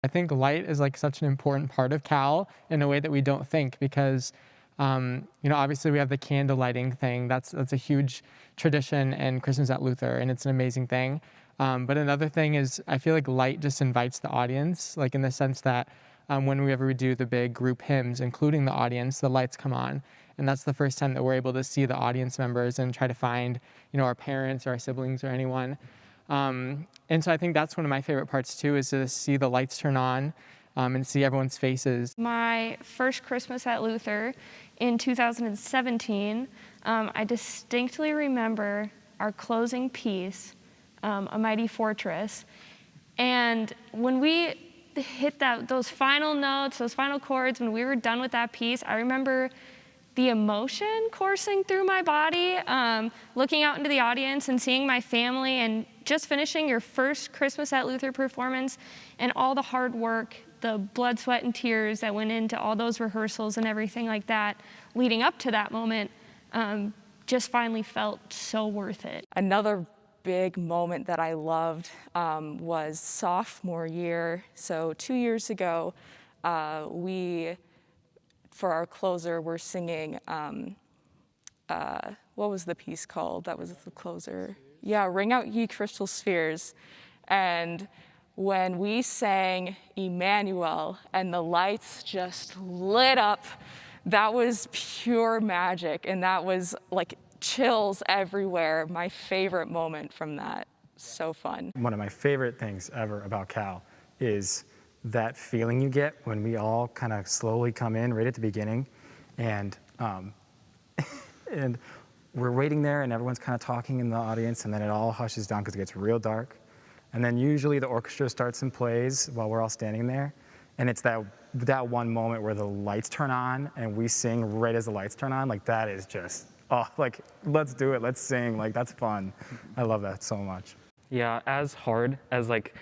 I think light is like such an important part of Cal in a way that we don't think because, obviously we have the candle lighting thing. That's a huge tradition in Christmas at Luther, and it's an amazing thing. But another thing is I feel like light just invites the audience, like in the sense that whenever we do the big group hymns, including the audience, the lights come on. And that's the first time that we're able to see the audience members and try to find, our parents or our siblings or anyone. And so I think that's one of my favorite parts too, is to see the lights turn on and see everyone's faces. My first Christmas at Luther in 2017, I distinctly remember our closing piece, A Mighty Fortress. And when we hit those final notes, those final chords, when we were done with that piece, I remember the emotion coursing through my body, looking out into the audience and seeing my family and just finishing your first Christmas at Luther performance and all the hard work, the blood, sweat, and tears that went into all those rehearsals and everything like that leading up to that moment just finally felt so worth it. Another big moment that I loved was sophomore year. So 2 years ago, for our closer, we're singing, what was the piece called? That was the closer. Yeah, Ring Out Ye Crystal Spheres. And when we sang Emmanuel and the lights just lit up, that was pure magic. And that was like chills everywhere. My favorite moment from that. So fun. One of my favorite things ever about Cal is that feeling you get when we all kind of slowly come in right at the beginning, and and we're waiting there and everyone's kind of talking in the audience, and then it all hushes down because it gets real dark, and then usually the orchestra starts and plays while we're all standing there, and it's that one moment where the lights turn on and we sing right as the lights turn on. Like that is just like let's do it, let's sing, like that's fun. I love that so much. Yeah, as hard as like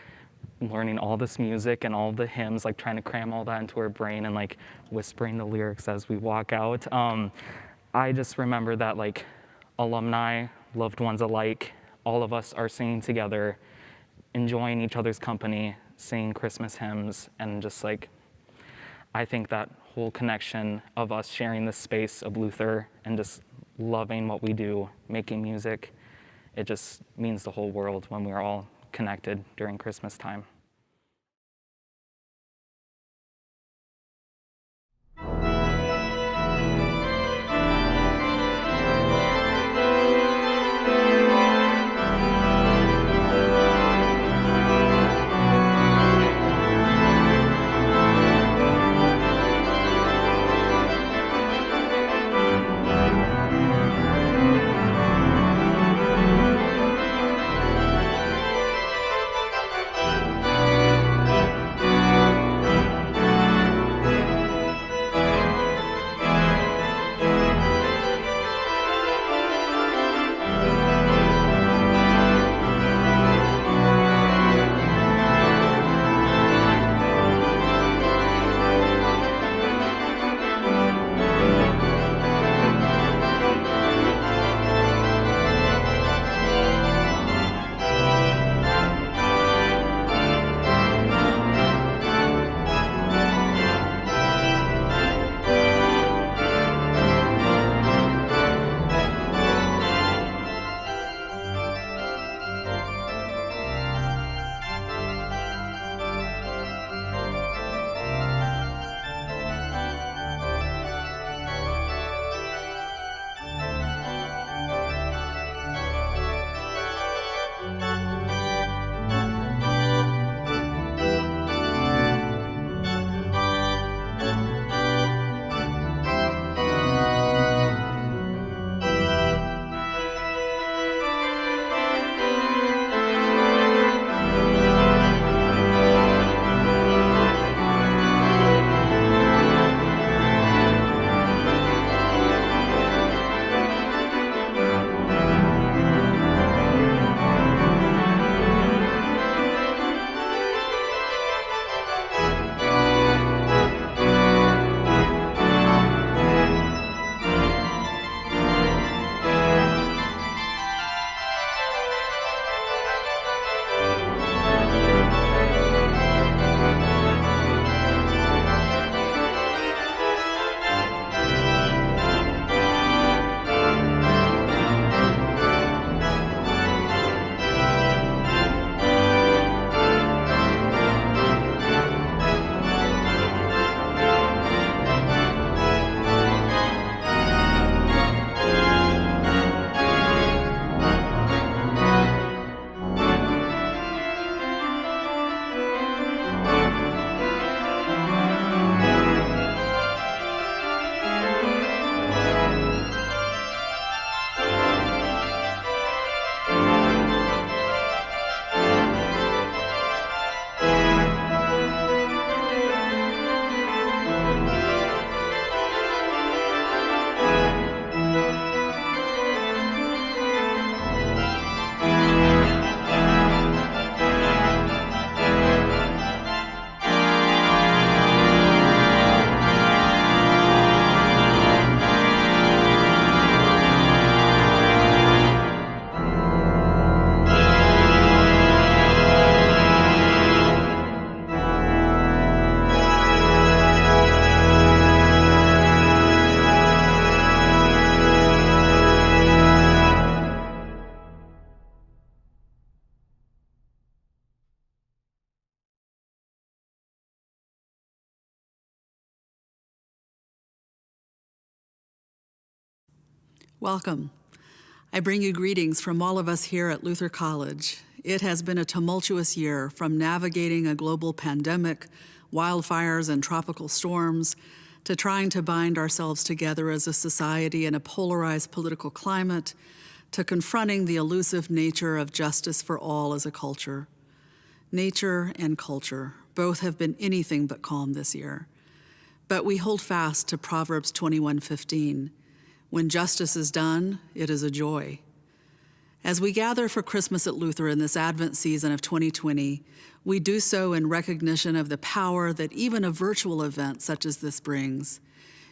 learning all this music and all the hymns, like trying to cram all that into our brain and like whispering the lyrics as we walk out. I just remember that like alumni, loved ones alike, all of us are singing together, enjoying each other's company, singing Christmas hymns, and just like, I think that whole connection of us sharing this space of Luther and just loving what we do, making music, it just means the whole world when we're all connected during Christmas time. Welcome. I bring you greetings from all of us here at Luther College. It has been a tumultuous year, from navigating a global pandemic, wildfires, and tropical storms, to trying to bind ourselves together as a society in a polarized political climate, to confronting the elusive nature of justice for all as a culture. Nature and culture both have been anything but calm this year. But we hold fast to Proverbs 21:15. When justice is done, it is a joy. As we gather for Christmas at Luther in this Advent season of 2020, we do so in recognition of the power that even a virtual event such as this brings.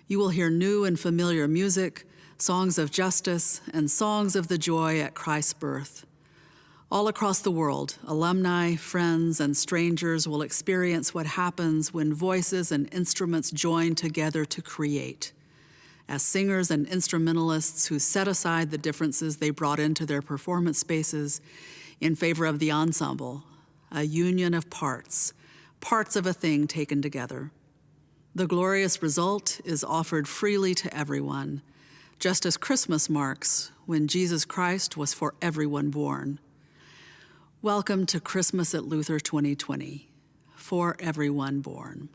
You will hear new and familiar music, songs of justice, and songs of the joy at Christ's birth. All across the world, alumni, friends, and strangers will experience what happens when voices and instruments join together to create. As singers and instrumentalists who set aside the differences they brought into their performance spaces in favor of the ensemble, a union of parts, parts of a thing taken together. The glorious result is offered freely to everyone, just as Christmas marks when Jesus Christ was for everyone born. Welcome to Christmas at Luther 2020, for everyone born.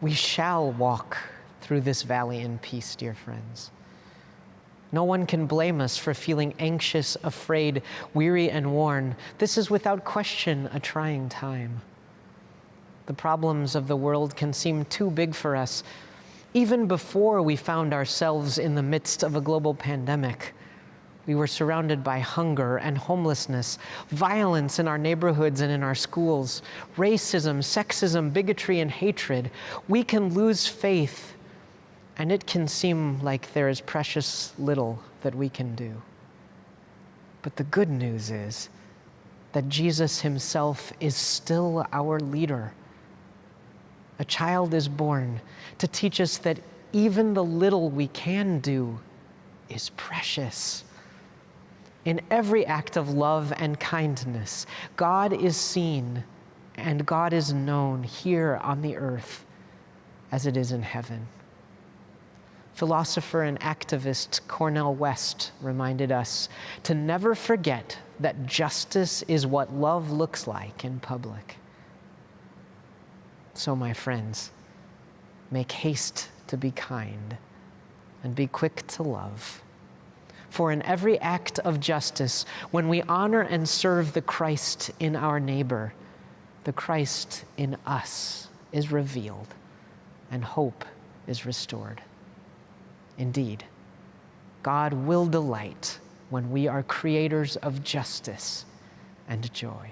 We shall walk through this valley in peace, dear friends. No one can blame us for feeling anxious, afraid, weary, and worn. This is without question a trying time. The problems of the world can seem too big for us. Even before we found ourselves in the midst of a global pandemic, we were surrounded by hunger and homelessness, violence in our neighborhoods and in our schools, racism, sexism, bigotry, and hatred. We can lose faith, and it can seem like there is precious little that we can do. But the good news is that Jesus himself is still our leader. A child is born to teach us that even the little we can do is precious. In every act of love and kindness, God is seen and God is known here on the earth as it is in heaven. Philosopher and activist Cornel West reminded us to never forget that justice is what love looks like in public. So, my friends, make haste to be kind and be quick to love. For in every act of justice, when we honor and serve the Christ in our neighbor, the Christ in us is revealed and hope is restored. Indeed, God will delight when we are creators of justice and joy.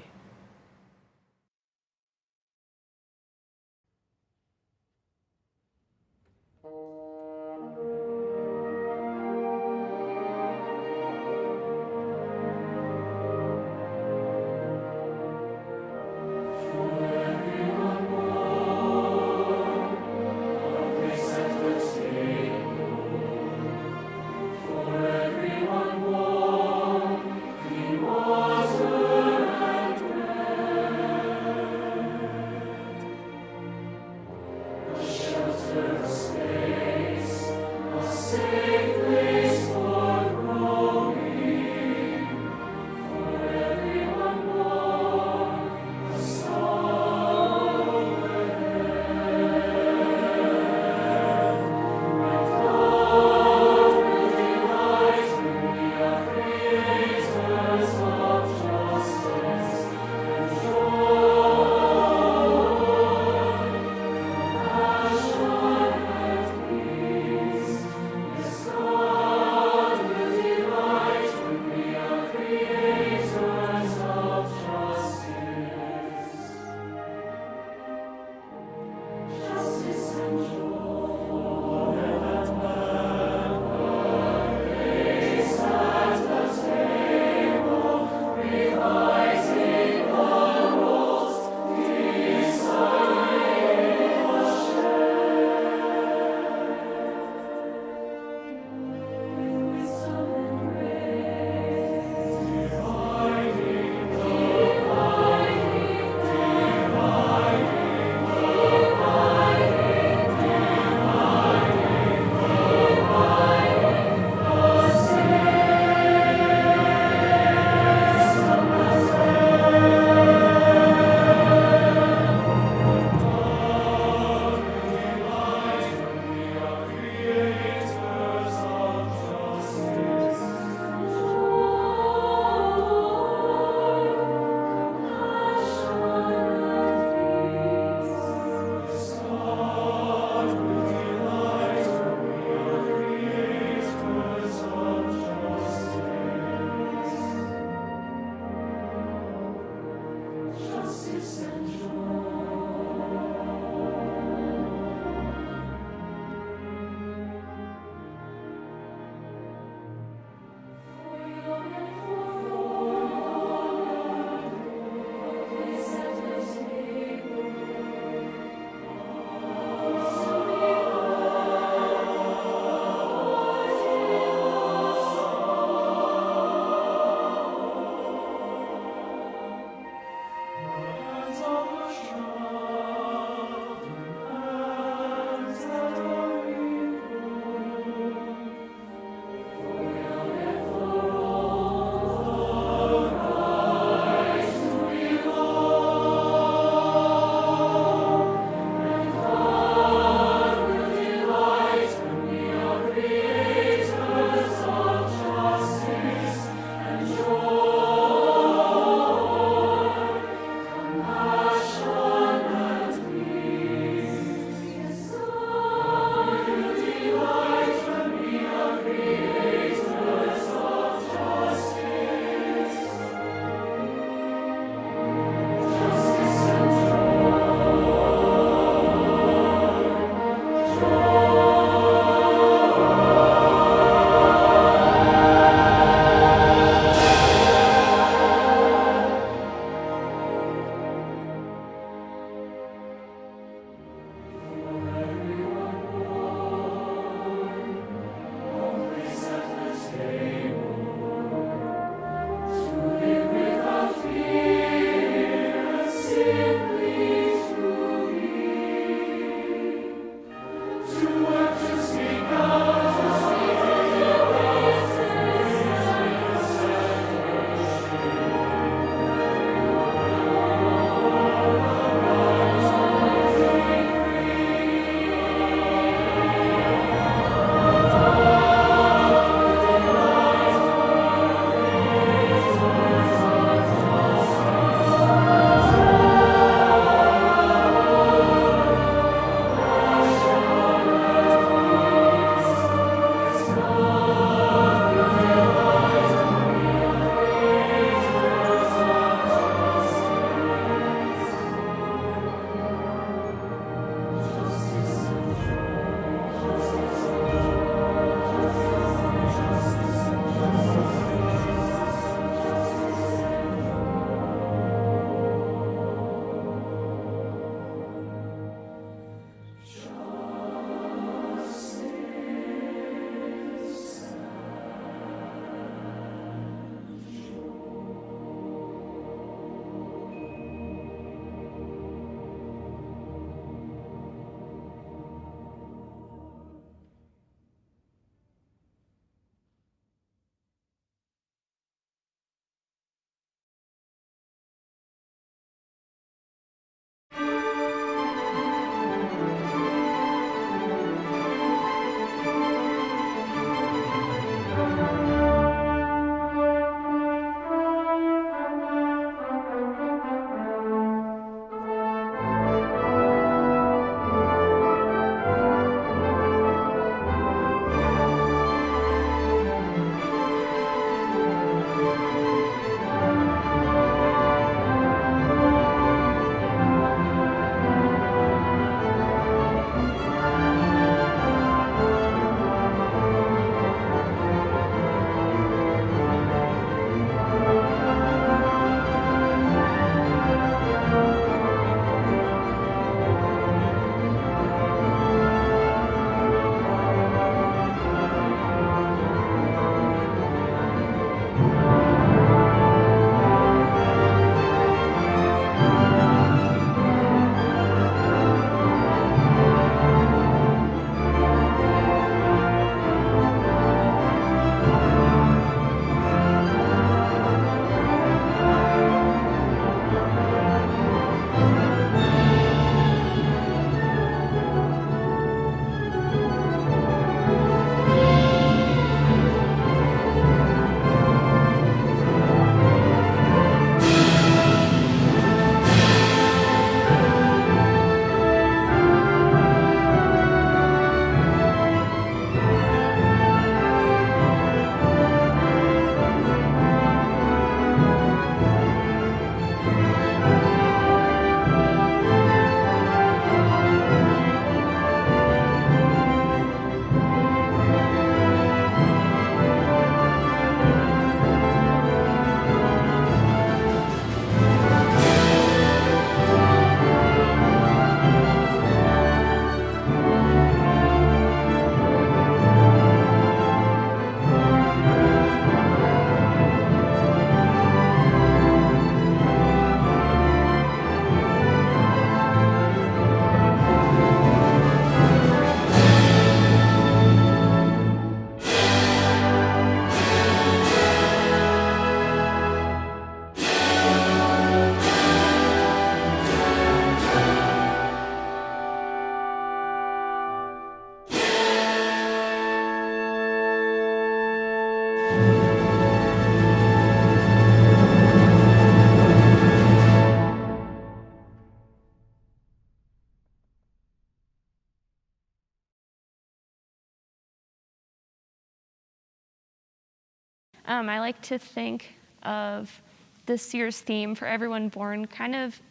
I like to think of this year's theme, For Everyone Born, kind of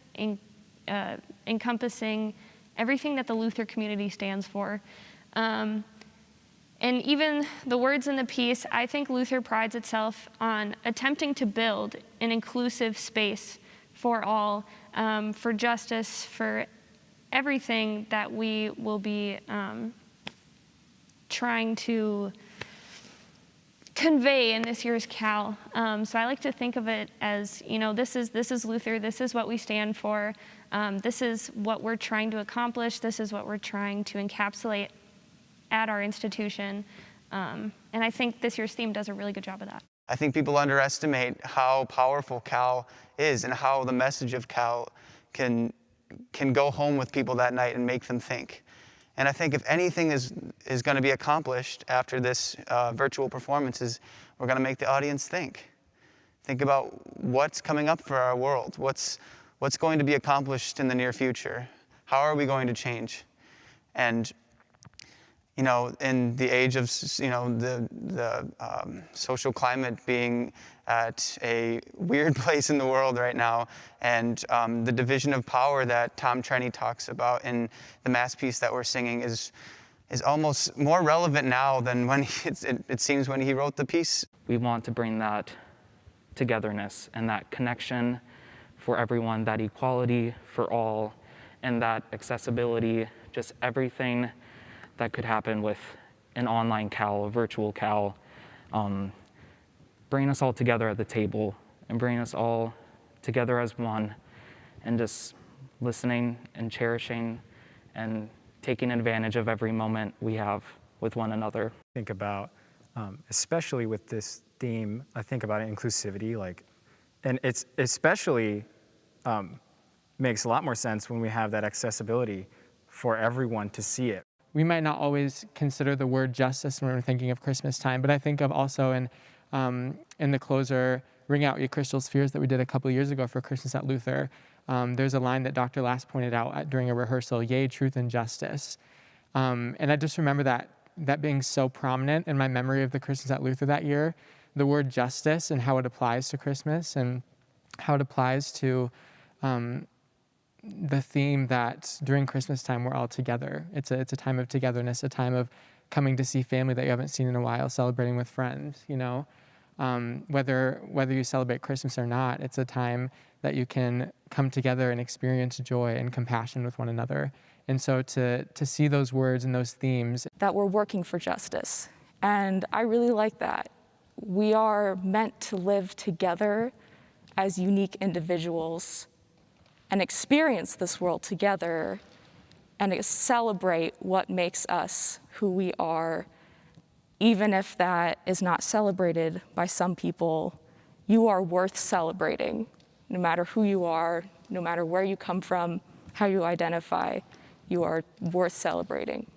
encompassing everything that the Luther community stands for. And even the words in the piece, I think Luther prides itself on attempting to build an inclusive space for all, for justice, for everything that we will be trying to convey in this year's Cal. So I like to think of it as, this is Luther, this is what we stand for, this is what we're trying to accomplish, this is what we're trying to encapsulate at our institution. And I think this year's theme does a really good job of that. I think people underestimate how powerful Cal is and how the message of Cal can go home with people that night and make them think. And I think if anything is going to be accomplished after this virtual performance is we're going to make the audience think. Think about what's coming up for our world. What's going to be accomplished in the near future? How are we going to change? And in the age of the social climate being at a weird place in the world right now, and the division of power that Tom Trenny talks about in the Mass piece that we're singing is almost more relevant now than when it seems when he wrote the piece. We want to bring that togetherness and that connection for everyone, that equality for all, and that accessibility, just everything that could happen with an online Cal, a virtual Cal. Bring us all together at the table and bring us all together as one, and just listening and cherishing and taking advantage of every moment we have with one another. Think about, especially with this theme, I think about inclusivity, and it's especially makes a lot more sense when we have that accessibility for everyone to see it. We might not always consider the word justice when we're thinking of Christmas time, but I think of also in the closer, Ring Out Ye Crystal Spheres that we did a couple years ago for Christmas at Luther. There's a line that Dr. Lass pointed out during a rehearsal, "Yea, truth and justice." And I just remember that being so prominent in my memory of the Christmas at Luther that year, the word justice and how it applies to Christmas and how it applies to the theme that during Christmas time we're all together. It's a time of togetherness, a time of coming to see family that you haven't seen in a while, celebrating with friends, whether you celebrate Christmas or not, it's a time that you can come together and experience joy and compassion with one another. And so to see those words and those themes. That we're working for justice. And I really like that. We are meant to live together as unique individuals and experience this world together and celebrate what makes us who we are. Even if that is not celebrated by some people, you are worth celebrating. No matter who you are, no matter where you come from, how you identify, you are worth celebrating.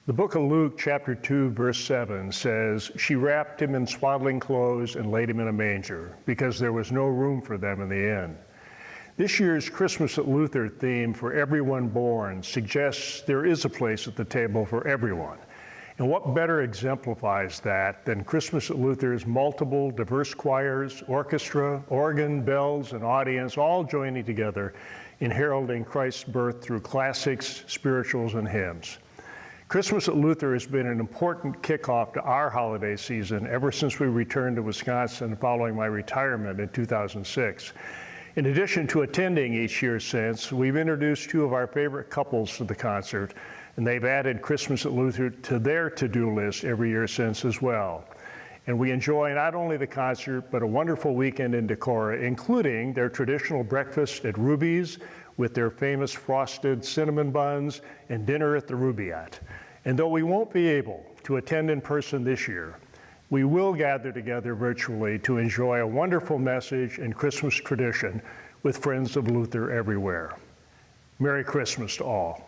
The book of Luke, chapter 2, verse 7 says, "She wrapped him in swaddling clothes and laid him in a manger, because there was no room for them in the inn." This year's Christmas at Luther theme, "For Everyone Born," suggests there is a place at the table for everyone. And what better exemplifies that than Christmas at Luther's multiple diverse choirs, orchestra, organ, bells, and audience all joining together in heralding Christ's birth through classics, spirituals, and hymns. Christmas at Luther has been an important kickoff to our holiday season ever since we returned to Wisconsin following my retirement in 2006. In addition to attending each year since, we've introduced two of our favorite couples to the concert, and they've added Christmas at Luther to their to-do list every year since as well. And we enjoy not only the concert, but a wonderful weekend in Decorah, including their traditional breakfast at Ruby's with their famous frosted cinnamon buns and dinner at the Rubaiyat. And though we won't be able to attend in person this year, we will gather together virtually to enjoy a wonderful message and Christmas tradition with friends of Luther everywhere. Merry Christmas to all.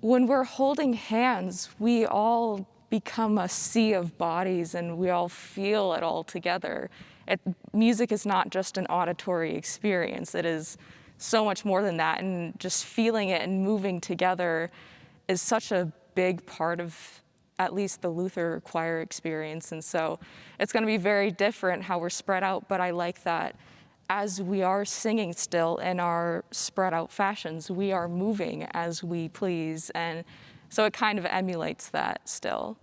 When we're holding hands, we all become a sea of bodies and we all feel it all together. Music is not just an auditory experience, it is so much more than that, and just feeling it and moving together is such a big part of at least the Luther choir experience. And so it's going to be very different how we're spread out, but I like that as we are singing still in our spread out fashions, we are moving as we please. And so it kind of emulates that still.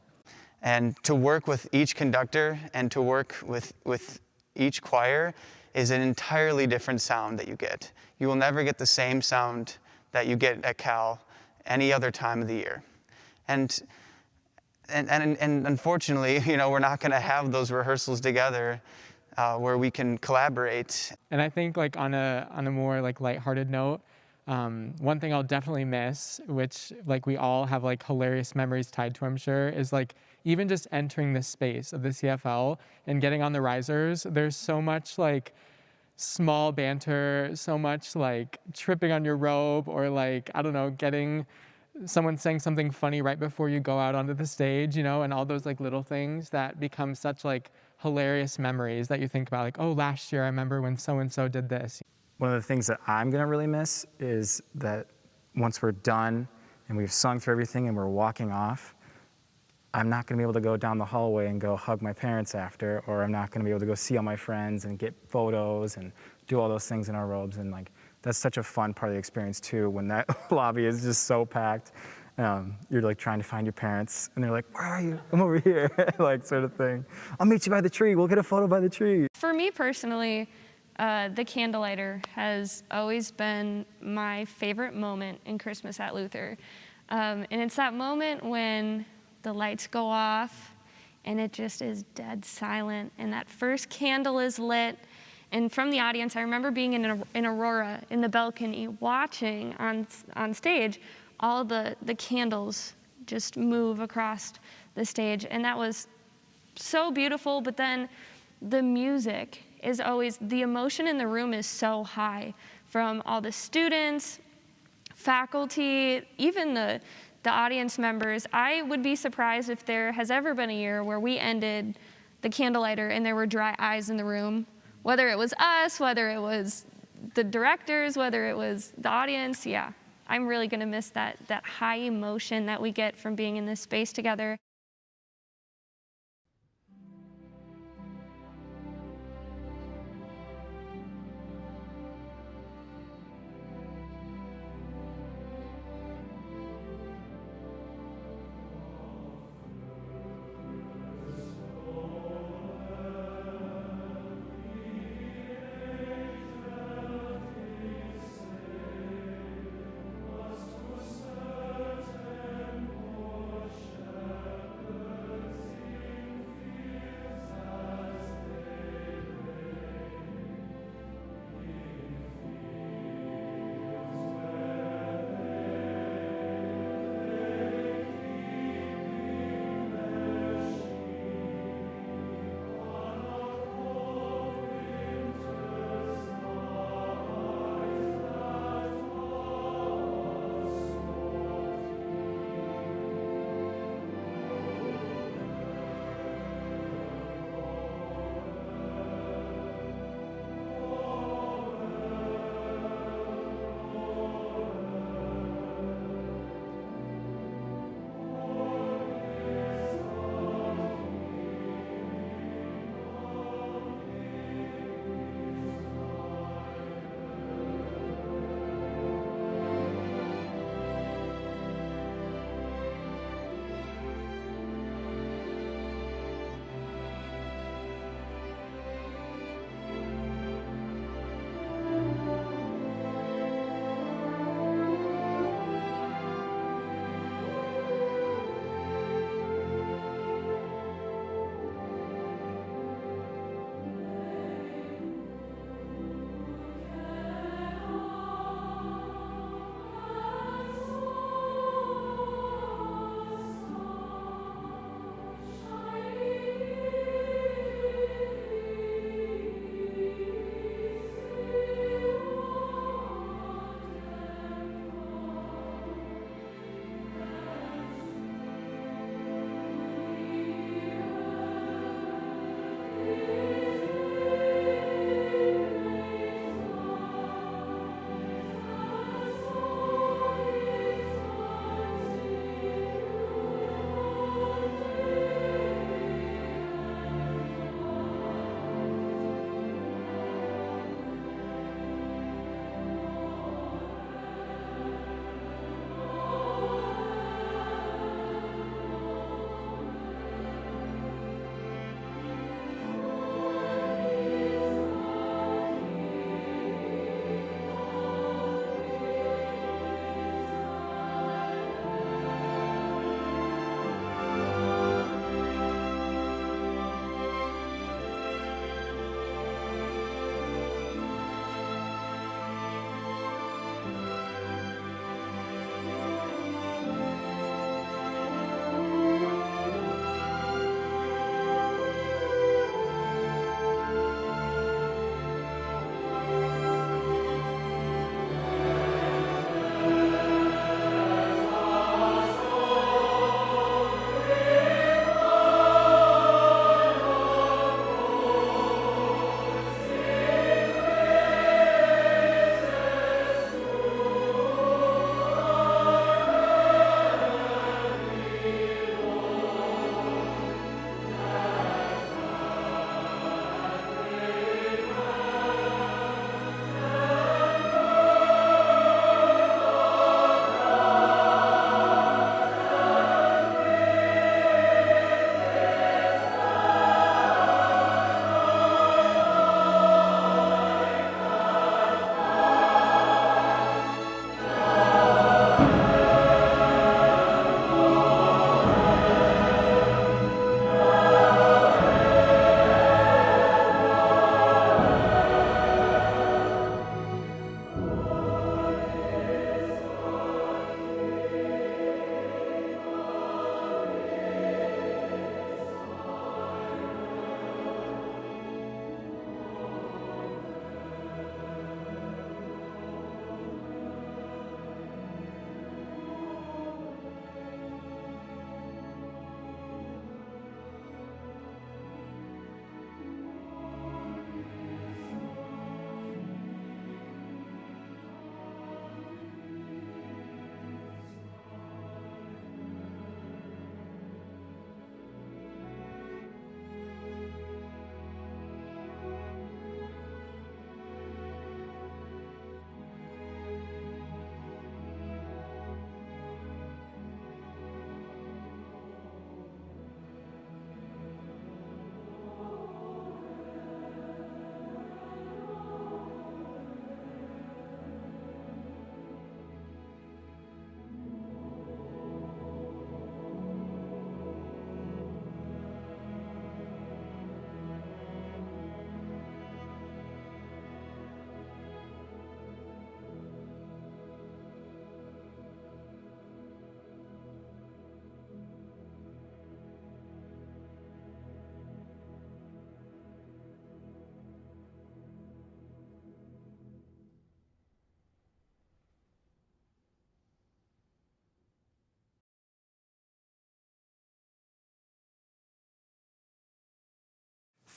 And to work with each conductor and to work with each choir is an entirely different sound that you get. You will never get the same sound that you get at Cal any other time of the year. And unfortunately, you know, we're not going to have those rehearsals together where we can collaborate. And I think like on a more like lighthearted note, one thing I'll definitely miss, which like we all have like hilarious memories tied to, I'm sure, is like even just entering the space of the CFL and getting on the risers. There's so much like small banter, so much like tripping on your robe, or like, I don't know, getting someone saying something funny right before you go out onto the stage, you know, and all those like little things that become such like hilarious memories that you think about, like, oh, last year I remember when so-and-so did this. One of the things that I'm gonna really miss is that once we're done and we've sung through everything and we're walking off, I'm not gonna be able to go down the hallway and go hug my parents after, or I'm not gonna be able to go see all my friends and get photos and do all those things in our robes. And like, that's such a fun part of the experience too, when that lobby is just so packed. You're like trying to find your parents and they're like, where are you? I'm over here, like sort of thing. I'll meet you by the tree. We'll get a photo by the tree. For me personally, the Candlelighter has always been my favorite moment in Christmas at Luther. And it's that moment when the lights go off and it just is dead silent and that first candle is lit. And from the audience, I remember being in Aurora in the balcony watching on stage all the candles just move across the stage. And that was so beautiful, but then the music is always, the emotion in the room is so high from all the students, faculty, even the audience members. I would be surprised if there has ever been a year where we ended the Candlelighter and there were dry eyes in the room, whether it was us, whether it was the directors, whether it was the audience. Yeah, I'm really gonna miss that high emotion that we get from being in this space together.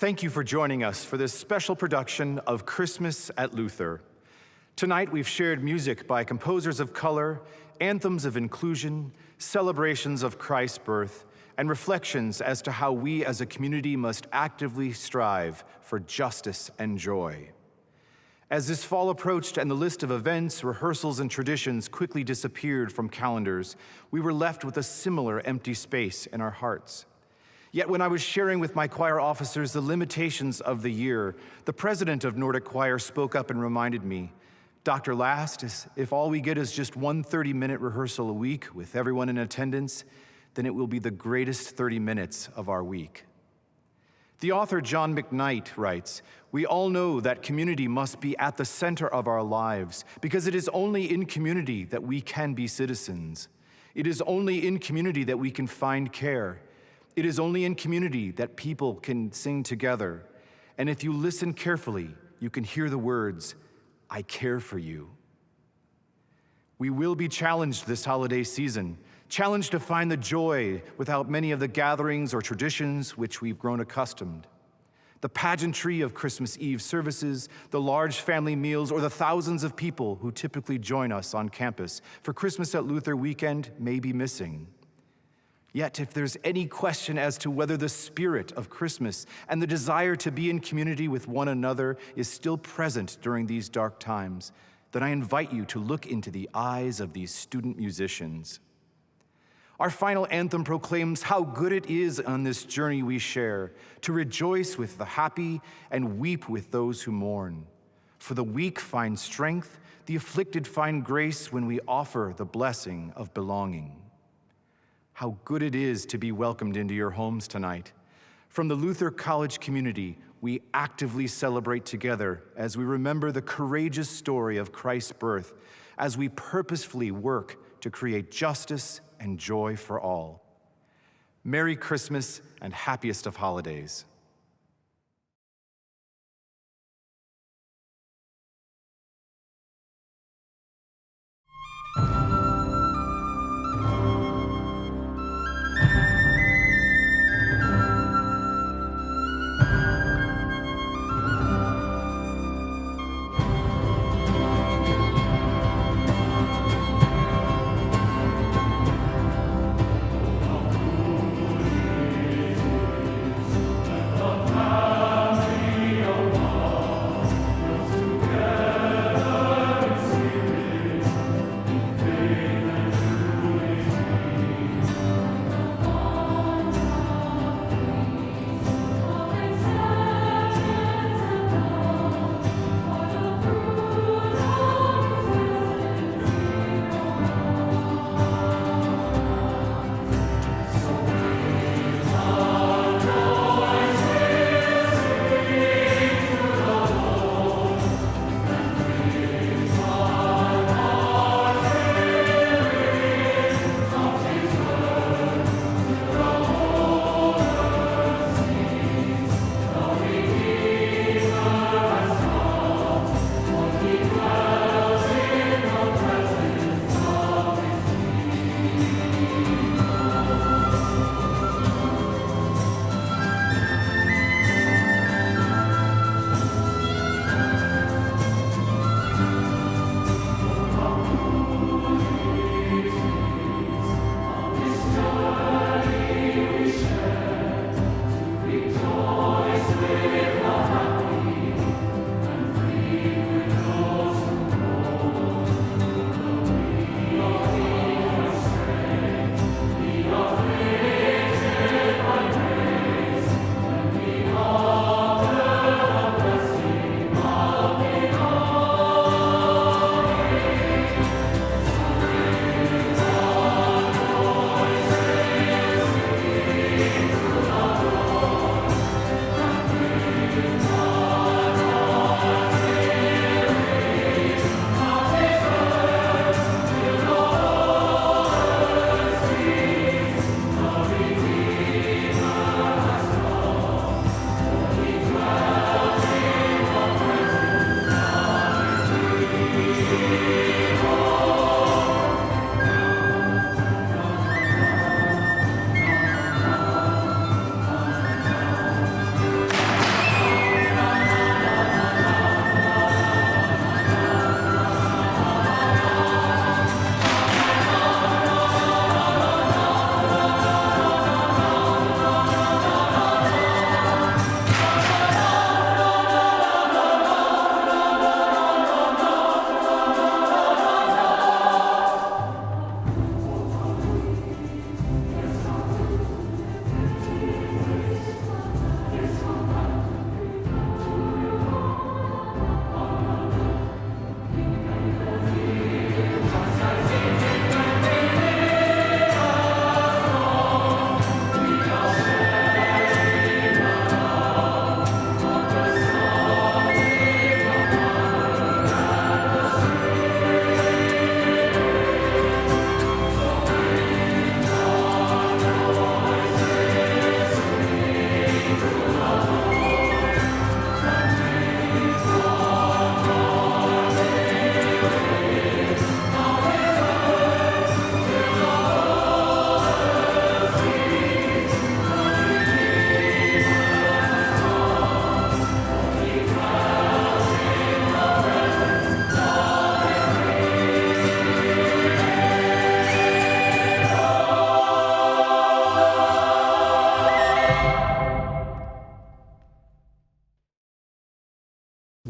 Thank you for joining us for this special production of Christmas at Luther. Tonight we've shared music by composers of color, anthems of inclusion, celebrations of Christ's birth, and reflections as to how we as a community must actively strive for justice and joy. As this fall approached and the list of events, rehearsals, and traditions quickly disappeared from calendars, we were left with a similar empty space in our hearts. Yet when I was sharing with my choir officers the limitations of the year, the president of Nordic Choir spoke up and reminded me, Dr. Last, if all we get is just one 30-minute rehearsal a week with everyone in attendance, then it will be the greatest 30 minutes of our week. The author John McKnight writes, "We all know that community must be at the center of our lives because it is only in community that we can be citizens. It is only in community that we can find care. It is only in community that people can sing together. And if you listen carefully, you can hear the words, 'I care for you.'" We will be challenged this holiday season, challenged to find the joy without many of the gatherings or traditions which we've grown accustomed. The pageantry of Christmas Eve services, the large family meals, or the thousands of people who typically join us on campus for Christmas at Luther weekend may be missing. Yet, if there's any question as to whether the spirit of Christmas and the desire to be in community with one another is still present during these dark times, then I invite you to look into the eyes of these student musicians. Our final anthem proclaims how good it is on this journey we share to rejoice with the happy and weep with those who mourn. For the weak find strength, the afflicted find grace when we offer the blessing of belonging. How good it is to be welcomed into your homes tonight. From the Luther College community, we actively celebrate together as we remember the courageous story of Christ's birth, as we purposefully work to create justice and joy for all. Merry Christmas and happiest of holidays.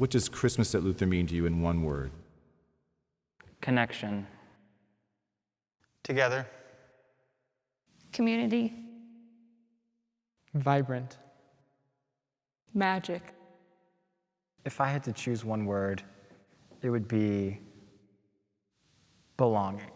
What does Christmas at Luther mean to you in one word? Connection. Together. Community. Vibrant. Magic. If I had to choose one word, it would be belonging.